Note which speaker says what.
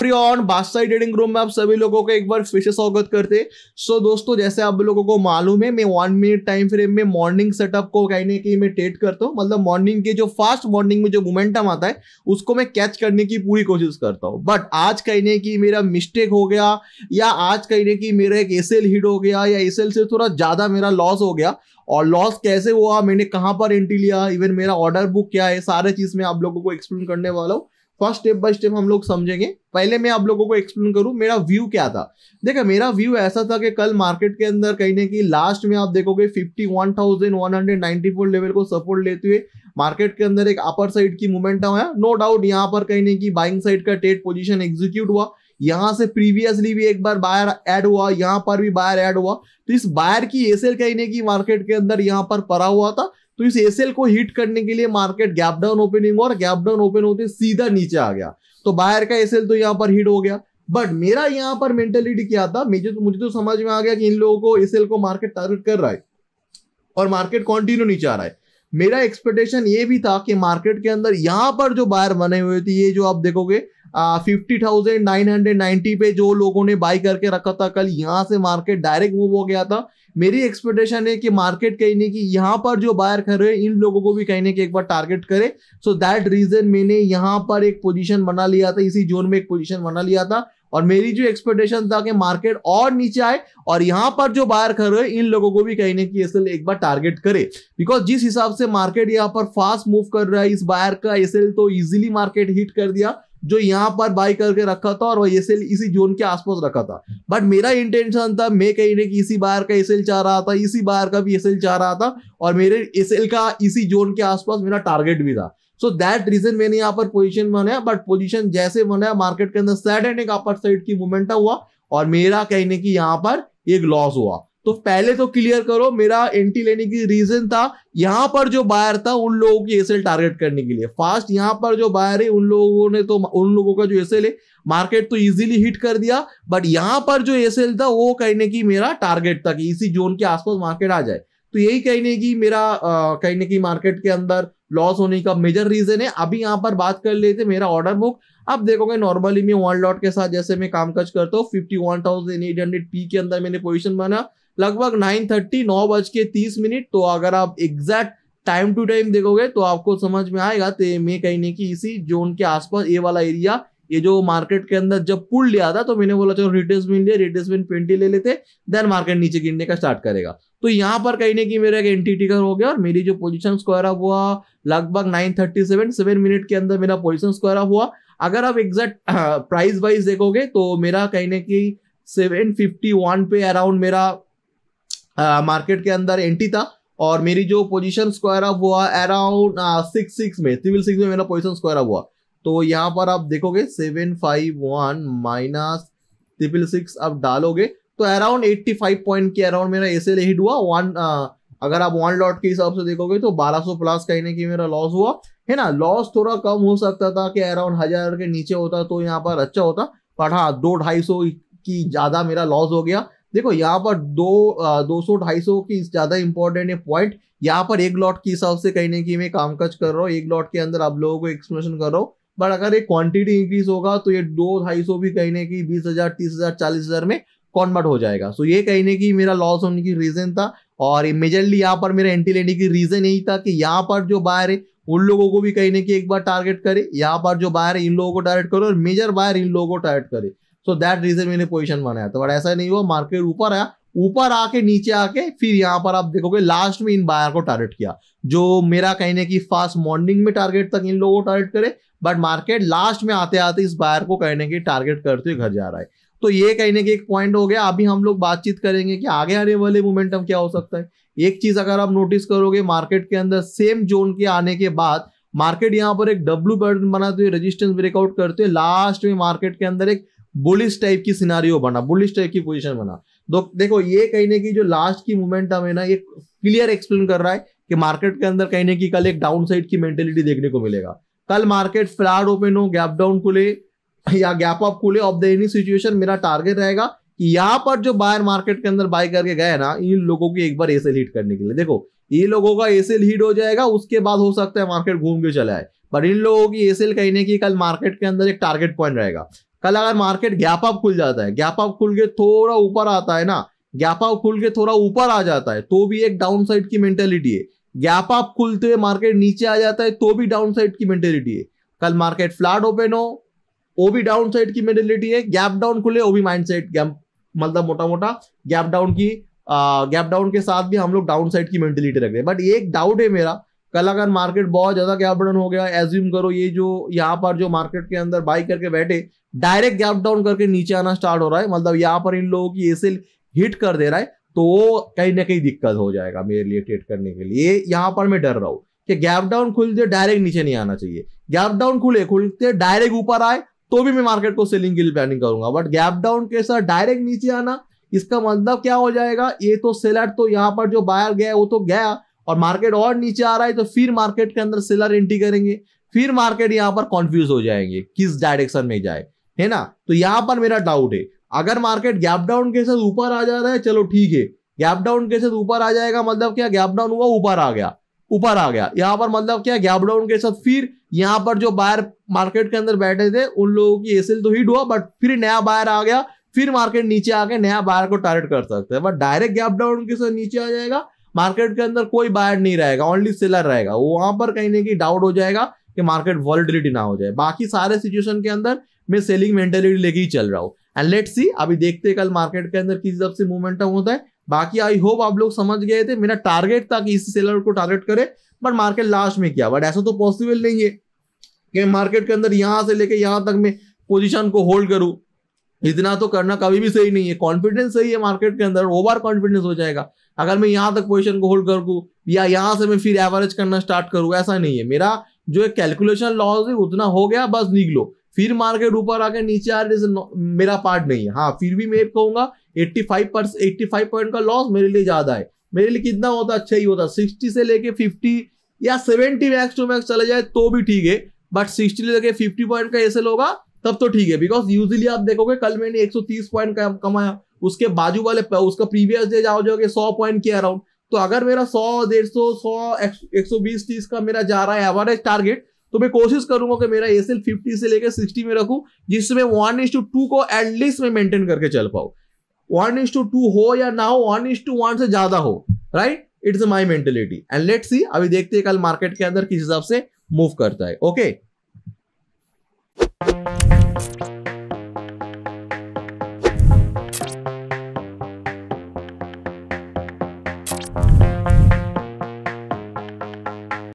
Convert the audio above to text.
Speaker 1: Everyone, बादशाही trading room में आप सभी लोगों को एक बार फिर से स्वागत करते हैं। सो दोस्तों, जैसे आप लोगों को मालूम है, मैं 1 मिनट टाइम फ्रेम में मॉर्निंग सेटअप को कहीं ना कहीं मैं ट्रेड करता हूँ। मतलब मॉर्निंग के जो फास्ट मॉर्निंग में जो मोमेंटम आता है उसको मैं कैच करने की पूरी कोशिश करता हूँ। बट आज कहीं ना कहीं मेरा मिस्टेक हो गया, या आज कहीं ना कहीं मेरा एक एसएल हिट हो गया, या एसएल से थोड़ा ज्यादा मेरा लॉस हो गया। और लॉस कैसे हुआ, मैंने कहां पर एंट्री लिया, इवन मेरा ऑर्डर बुक क्या है, सारे चीज मैं आप लोगों को एक्सप्लेन करने वाला हूँ। फर्स्ट स्टेप बाय स्टेप हम लोग समझेंगे। पहले मैं आप लोगों को एक्सप्लेन करूं मेरा व्यू क्या था। देखो, मेरा व्यू ऐसा था कि कल मार्केट के अंदर कहीं ना कहीं लास्ट में आप देखोगे 51,194 लेवल को सपोर्ट लेते हुए मार्केट के अंदर एक अपर साइड की मूवमेंटम है। नो डाउट यहाँ पर कहीं ना कहीं बाइंग साइड का ट्रेड पोजीशन एग्जीक्यूट हुआ। यहां से प्रीवियसली भी एक बार बायर ऐड हुआ, यहां पर भी बायर ऐड हुआ। तो इस बायर की एसएल कहीं ना कहीं मार्केट के अंदर यहां पर पड़ा हुआ था। तो इस एसएल को हिट करने के लिए मार्केट गैप डाउन ओपनिंग और गैप डाउन ओपन होते सीधा नीचे आ गया। तो बायर का एसएल तो यहां पर हिट हो गया। बट मेरा यहां पर मेंटेलिटी क्या था, मुझे तो समझ में आ गया कि इन लोगों को एसएल को मार्केट टारगेट कर रहा है और मार्केट कंटिन्यू नीचे आ रहा है। मेरा एक्सपेक्टेशन ये भी था कि मार्केट के अंदर यहां पर जो बायर बने हुए थे, ये जो आप देखोगे 50,990 पे जो लोगों ने बाई करके रखा था कल, यहां से मार्केट डायरेक्ट मूव हो गया था। मेरी एक्सपेक्टेशन है कि मार्केट कहीं ना कहीं यहां पर जो बायर कर रहे हैं इन लोगों को भी कहीं ना कहीं एक बार टारगेट करे। सो दैट रीजन मैंने यहां पर एक पोजीशन बना लिया था, इसी जोन में एक पोजीशन बना लिया था। और मेरी जो एक्सपेक्टेशन था कि मार्केट और नीचे आए और यहां पर जो बायर कर रहे हैं इन लोगों को भी कहीं ना कहीं एसएल एक बार टारगेट करे। बिकॉज जिस हिसाब से मार्केट यहां पर फास्ट मूव कर रहा है, इस बायर का एसएल तो इजीली मार्केट हिट कर दिया जो यहां पर बाई करके रखा था, और एसएल इसी जोन के आसपास रखा था। बट मेरा इंटेंशन था, मैं कहीं ना कहीं इसी बायर का एसएल चाह रहा था, इसी बायर का भी एसएल चाह रहा था, और मेरे एसएल का इसी जोन के आसपास मेरा टारगेट भी था। सो दैट रीजन मैंने यहाँ पर पोजीशन बनाया। बट पोजीशन जैसे बनाया, मार्केट के अंदर साइड एंड एक अपर साइड की मूवमेंट हुआ और मेरा कहीं ना कहीं यहाँ पर एक लॉस हुआ। तो पहले तो क्लियर करो, मेरा एंट्री लेने की रीजन था यहां पर जो बायर था उन लोगों की एसएल टारगेट करने के लिए। फास्ट यहां पर जो बायर है उन लोगों का जो एसएल है मार्केट तो इजीली हिट कर दिया। बट यहां पर जो एसएल था वो कहीं ना कहीं मेरा टारगेट था कि इसी जोन के आसपास मार्केट आ जाए। तो यही कहीं ना कहीं मेरा कहीं ना कहीं मार्केट के अंदर लॉस होने का मेजर रीजन है। अभी यहाँ पर बात कर लेते मेरा ऑर्डर बुक। आप देखोगे नॉर्मली मैं 1 लॉट के साथ जैसे मैं कामकाज करता हूँ, 51,800 पी के अंदर मैंने पोजीशन बना लगभग 9:30 तो अगर आप एग्जैक्ट टाइम टू टाइम देखोगे तो आपको समझ में आएगा। तो मैं कहीं ना कहीं इसी जोन के आसपास ये वाला एरिया, ये जो मार्केट के अंदर जब पुल लिया था तो मैंने बोला चलो रिट्रेसमेंट 20 ले लेते, देन मार्केट नीचे गिरने का स्टार्ट करेगा। तो यहाँ पर कहीं ना कहीं मेरा एक एंट्री ट्रिगर हो गया और मेरी जो पोजीशन स्क्वायर अप हुआ लगभग 9:37 7 मिनट के अंदर मेरा पोजीशन स्क्वायर अप हुआ। अगर आप एग्जैक्ट प्राइस वाइज देखोगे तो मेरा कहीं ना कहीं 751 पे अराउंड मेरा मार्केट के अंदर एंट्री था, और मेरी जो पोजीशन स्क्वायर अप हुआ अराउंड 6 में मेरा पोजीशन स्क्वायर अप हुआ। तो यहाँ पर आप देखोगे 751 माइनस 666 आप डालोगे तो अराउंड 85 पॉइंट के अराउंड मेरा एसएल हिट हुआ। अगर आप 1 लॉट के हिसाब से देखोगे तो 1200 प्लस कहीं ना कहीं मेरा लॉस हुआ है ना। लॉस थोड़ा कम हो सकता था कि अराउंड 1000 के नीचे होता तो यहाँ पर अच्छा होता, पर हाँ 200-250 की ज्यादा मेरा लॉस हो गया। देखो यहाँ पर 200-250 की ज्यादा इंपॉर्टेंट है पॉइंट। यहाँ पर 1 लॉट के हिसाब से कहीं ना कहीं मैं कामकाज कर रहा हूँ, 1 लॉट के अंदर आप लोगों को एक्सप्लेनेशन कर रहा हूँ। बट अगर एक क्वांटिटी इंक्रीज होगा तो ये 200-250 भी कहीं ना कहीं 20,000 30,000 40,000 में कन्वर्ट हो जाएगा। सो ये कहीं ना कहीं मेरा लॉस होने की रीजन था। और मेजरली यहाँ पर मेरा एंट्री लेने की रीजन यही था कि यहाँ पर जो बायर है उन लोगों को भी कहीं ना कहीं एक बार टारगेट करे, यहाँ पर जो बायर है इन लोगों को टारगेट करो और मेजर बायर इन लोगों को टारगेट करे। सो दैट रीजन मैंने पोजीशन बनाया था। बट ऐसा नहीं हुआ, मार्केट ऊपर आया, ऊपर आके नीचे आके फिर यहाँ पर आप देखोगे लास्ट में इन बायर को टारगेट किया, जो मेरा कहीं ना कहीं फास्ट मॉर्निंग में टारगेट तक इन लोगों को टारगेट करे। बट मार्केट लास्ट में आते आते इस बायर को कहीं ना कहीं टारगेट करते हुए घर जा रहा है। तो ये कहीं ना कहीं एक पॉइंट हो गया। अभी हम लोग बातचीत करेंगे कि आगे आने वाले मोमेंटम क्या हो सकता है। एक चीज अगर आप नोटिस करोगे, मार्केट के अंदर सेम जोन के आने के बाद मार्केट यहाँ पर एक डब्ल्यू पैटर्न बनाते हुए रेजिस्टेंस ब्रेकआउट करते हुए लास्ट में मार्केट के अंदर एक बुलिश टाइप की सिनारियो बना, बुलिश टाइप की पोजीशन बना। देखो ये कहीं ना कहीं जो लास्ट की मोमेंटम है ना, ये क्लियर एक्सप्लेन कर रहा है कि मार्केट के अंदर कहीं ना कहीं कल एक डाउन साइड की मेंटेलिटी देखने को मिलेगा। कल मार्केट फ्लैट ओपन हो, गैप डाउन खुले या गैप अप खुले, ऑफ द एनी सिचुएशन मेरा टारगेट रहेगा कि यहाँ पर जो बायर मार्केट के अंदर बाय करके गए ना, इन लोगों की एक बार एसएल हिट करने के लिए। देखो ये लोगों का एसएल हिट हो जाएगा, उसके बाद हो सकता है मार्केट घूम के चला आए। बट इन लोगों की एसएल कहीं ना कहीं कल मार्केट के अंदर एक टारगेट पॉइंट रहेगा। कल अगर मार्केट गैप अप खुल जाता है, गैप अप खुल के थोड़ा ऊपर आता है ना, गैप अप खुल के थोड़ा ऊपर आ जाता है तो भी एक डाउन साइड की मेंटेलिटी है। गैप अप खुलते हुए मार्केट नीचे आ जाता है तो भी डाउन साइड की मेंटेलिटी है। कल मार्केट फ्लैट ओपन हो वो भी डाउन साइड की मेंटेलिटी है, गैप डाउन खुले वो भी माइंड सेट गैप, मतलब मोटा मोटा गैप डाउन के साथ भी हम लोग डाउन साइड की मेंटेलिटी रख रहे हैं। बट एक डाउट है मेरा, कल अगर मार्केट बहुत ज्यादा गैप डाउन हो गया, एज्यूम करो ये जो यहाँ पर जो मार्केट के अंदर बाई करके बैठे डायरेक्ट गैप डाउन करके नीचे आना स्टार्ट हो रहा है, मतलब यहाँ पर इन लोगों की एसेल हिट कर दे रहा है, तो वो कहीं ना कहीं दिक्कत हो जाएगा मेरे लिए ट्रेड करने के लिए। यहाँ पर मैं डर रहा हूँ कि गैप डाउन खुलते डायरेक्ट नीचे नहीं आना चाहिए, गैप डाउन खुलते डायरेक्ट ऊपर आए तो भी मैं मार्केट को सेलिंग के लिए प्लानिंग करूंगा। बट गैप डाउन के साथ डायरेक्ट नीचे आना, इसका मतलब क्या हो जाएगा, ये तो सेलर तो यहाँ पर जो बायर गया वो तो गया और मार्केट और नीचे आ रहा है, तो फिर मार्केट के अंदर सेलर एंट्री करेंगे, फिर मार्केट यहाँ पर कंफ्यूज हो जाएंगे किस डायरेक्शन में जाए, है ना। तो यहाँ पर मेरा डाउट है, अगर मार्केट गैप डाउन के साथ ऊपर आ जा रहा है चलो ठीक है, गैप डाउन के साथ ऊपर आ जाएगा मतलब क्या, गैप डाउन हुआ ऊपर आ गया यहाँ पर, मतलब क्या गैप डाउन के साथ फिर यहाँ पर जो बायर मार्केट के अंदर बैठे थे उन लोगों की एसेल तो हिट हुआ, बट फिर नया बायर आ गया, फिर मार्केट नीचे आके नया बायर को टारगेट कर सकते हैं। बट डायरेक्ट गैप डाउन के साथ नीचे आ जाएगा, मार्केट के अंदर कोई बायर नहीं रहेगा, ओनली सेलर रहेगा, वहां पर कहीं ना कहीं डाउट हो जाएगा कि मार्केट वॉलेटिलिटी ना हो जाए। बाकी सारे सिचुएशन के अंदर मैं सेलिंग मेंटेलिटी लेके ही चल रहा हूँ। एंड लेट्स सी, अभी देखते हैं कल मार्केट के अंदर किस हिसाब से मोमेंटम होता है। बाकी आई होप आप लोग समझ गए थे, मेरा टारगेट था कि इस सेलर को टारगेट करे, बट मार्केट लास्ट में किया। बट ऐसा तो पॉसिबल नहीं है कि मार्केट के अंदर यहां से लेके यहां तक मैं पोजीशन को होल्ड करूं, इतना तो करना कभी भी सही नहीं है। कॉन्फिडेंस सही है मार्केट के अंदर, ओवर कॉन्फिडेंस हो जाएगा अगर मैं यहां तक पोजीशन को होल्ड करूं या यहां से मैं फिर एवरेज करना स्टार्ट करूं, ऐसा नहीं है। मेरा जो एक कैलकुलेशन लॉस है उतना हो गया, बस निकलो, फिर मार्केट ऊपर आके नीचे आ रहे मेरा पार्ट नहीं है। हाँ फिर भी मैं कहूंगा 85 पॉइंट का लॉस मेरे लिए ज्यादा है। मेरे लिए कितना होता अच्छा ही होता, 60 से लेके 50 या 70 मैक्स टू मैक्स चला जाए तो भी ठीक है, बट 60 लेके 50 पॉइंट का एसएल होगा तब तो ठीक है। बिकॉज यूजुअली आप देखोगे कल मैंने 130 पॉइंट कमाया, उसके बाजू वाले उसका प्रीवियस डे जाओगे 100 पॉइंट के अराउंड, तो अगर मेरा 100 150 100 120 30 का मेरा जा रहा है एवरेज टारगेट, तो मैं कोशिश करूंगा कि मेरा एसएल 50 से लेकर 60 में रखूं, जिसमें 1:2 को एटलीस्ट में मेंटेन करके चल पाऊं। 1:2 हो या ना हो, 1:1 से ज्यादा हो, right, it's my mentality. And let's see, अभी देखते हैं कल मार्केट के अंदर किस हिसाब से मूव करता है। ओके